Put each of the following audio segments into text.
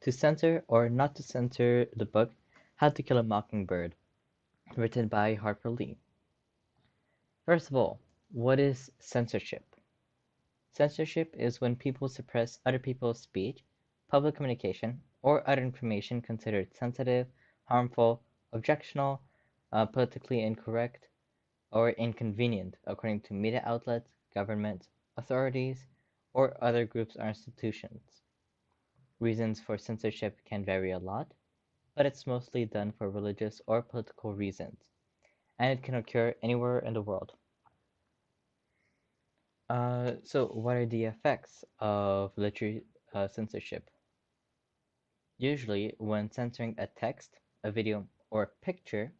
To censor or not to censor the book How to Kill a Mockingbird, written by Harper Lee. First of all, what is censorship? Censorship is when people suppress other people's speech, public communication, or other information considered sensitive, harmful, objectionable, politically incorrect, or inconvenient, according to media outlets, governments, authorities, or other groups or institutions. Reasons for censorship can vary a lot, but it's mostly done for religious or political reasons, and it can occur anywhere in the world. So what are the effects of literary censorship? Usually, when censoring a text, a video, or a picture,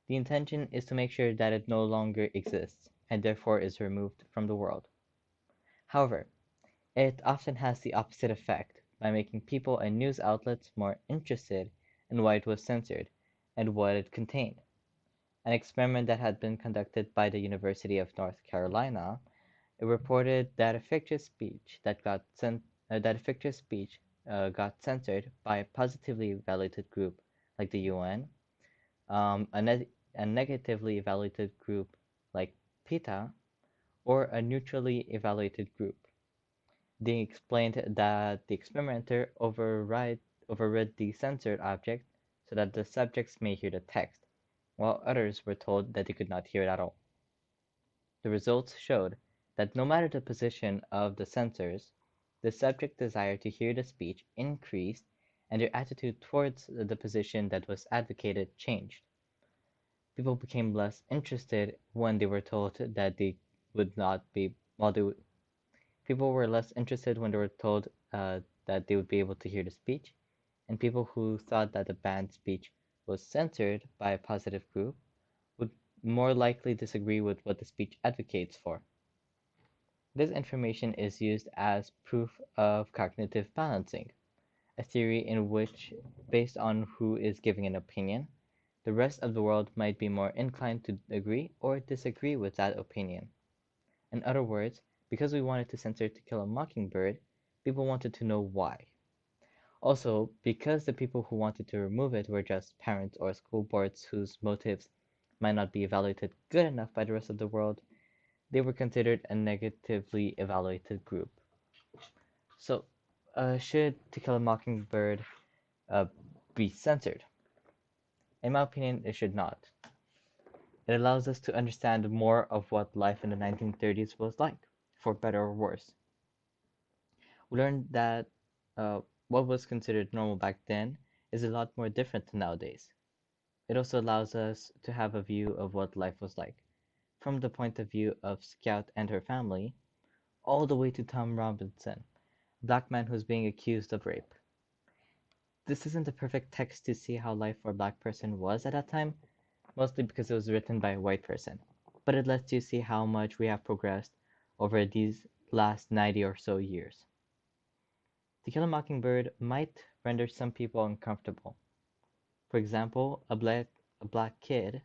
the intention is to make sure that it no longer exists and therefore is removed from the world. However, it often has the opposite effect by making people and news outlets more interested in why it was censored and what it contained. An experiment that had been conducted by the University of North Carolina, it reported that a fictitious speech got censored by a positively evaluated group like the UN, um, a, ne- a negatively evaluated group like PETA, or a neutrally evaluated group. They explained that the experimenter overrid the censored object so that the subjects may hear the text, while others were told that they could not hear it at all. The results showed that no matter the position of the censors, the subject's desire to hear the speech increased and their attitude towards the position that was advocated changed. People became less interested when they were told that they would not be, while they would, people were less interested when they were told that they would be able to hear the speech, and people who thought that the banned speech was censored by a positive group would more likely disagree with what the speech advocates for. This information is used as proof of cognitive balancing, a theory in which, based on who is giving an opinion, the rest of the world might be more inclined to agree or disagree with that opinion. In other words, because we wanted to censor To Kill a Mockingbird, people wanted to know why. Also, because the people who wanted to remove it were just parents or school boards whose motives might not be evaluated good enough by the rest of the world, they were considered a negatively evaluated group. So, should To Kill a Mockingbird uh, be censored? In my opinion, it should not. It allows us to understand more of what life in the 1930s was like, for better or worse. We learned that what was considered normal back then is a lot more different nowadays. It also allows us to have a view of what life was like, from the point of view of Scout and her family, all the way to Tom Robinson, a black man who's being accused of rape. This isn't a perfect text to see how life for a black person was at that time, mostly because it was written by a white person, but it lets you see how much we have progressed over these last 90 or so years. To Kill a Mockingbird might render some people uncomfortable. For example, a black kid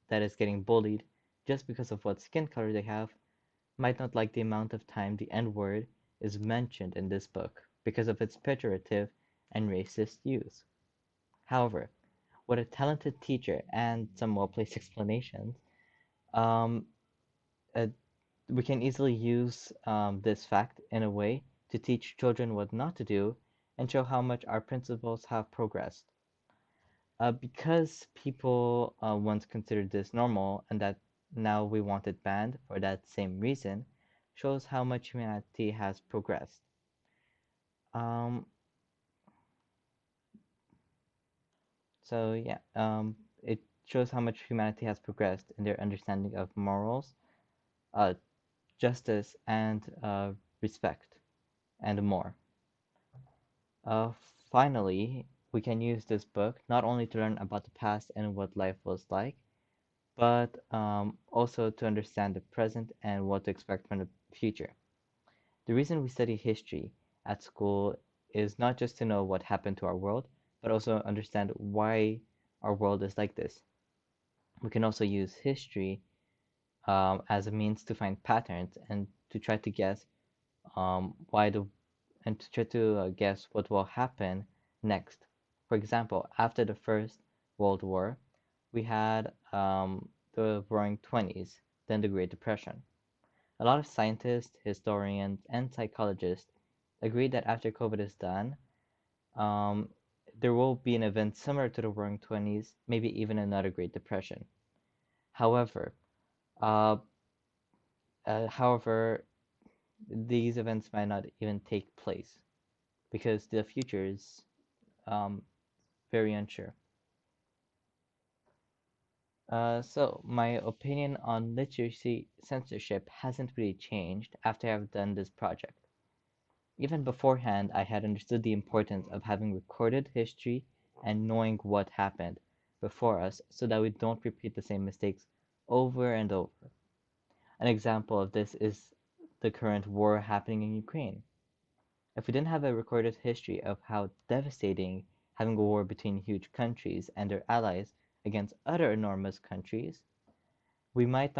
that is getting bullied just because of what skin color they have might not like the amount of time the N-word is mentioned in this book because of its pejorative and racist use. However, with a talented teacher and some well-placed explanations, um, uh, we can easily use this fact in a way to teach children what not to do and show how much our principles have progressed. Because people once considered this normal and that now we want it banned for that same reason, shows how much humanity has progressed. Um, so yeah, it shows how much humanity has progressed in their understanding of morals, uh, justice, and respect, and more. Finally, we can use this book not only to learn about the past and what life was like, but also to understand the present and what to expect from the future. The reason we study history at school is not just to know what happened to our world, but also understand why our world is like this. We can also use history as a means to find patterns and to try to guess why the and to try to guess what will happen next. For example, after the First World War, we had the Roaring Twenties, then the Great Depression. A lot of scientists, historians, and psychologists agree that after COVID is done, um, there will be an event similar to the Roaring Twenties, maybe even another Great Depression. However, uh, however, these events might not even take place because the future is um, very unsure. So my opinion on literacy censorship hasn't really changed after I've done this project. Even beforehand, I had understood the importance of having recorded history and knowing what happened before us so that we don't repeat the same mistakes over and over. An example of this is the current war happening in Ukraine. If we didn't have a recorded history of how devastating having a war between huge countries and their allies against other enormous countries, we might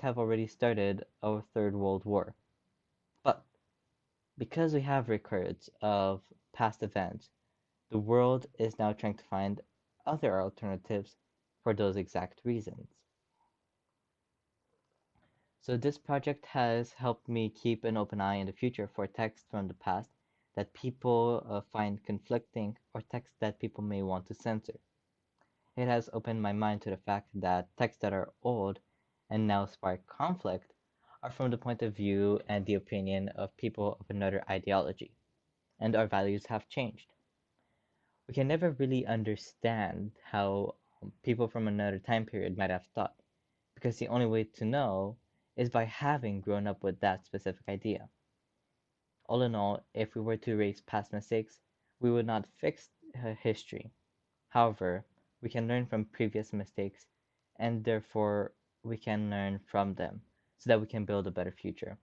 have already started our third world war. But because we have records of past events, the world is now trying to find other alternatives for those exact reasons. So this project has helped me keep an open eye in the future for texts from the past that people find conflicting or texts that people may want to censor. It has opened my mind to the fact that texts that are old and now spark conflict are from the point of view and the opinion of people of another ideology, and our values have changed. We can never really understand how people from another time period might have thought, because the only way to know is by having grown up with that specific idea. All in all, if we were to erase past mistakes, we would not fix history. However, we can learn from previous mistakes, and therefore we can learn from them so that we can build a better future.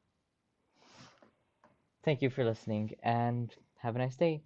Thank you for listening, and have a nice day.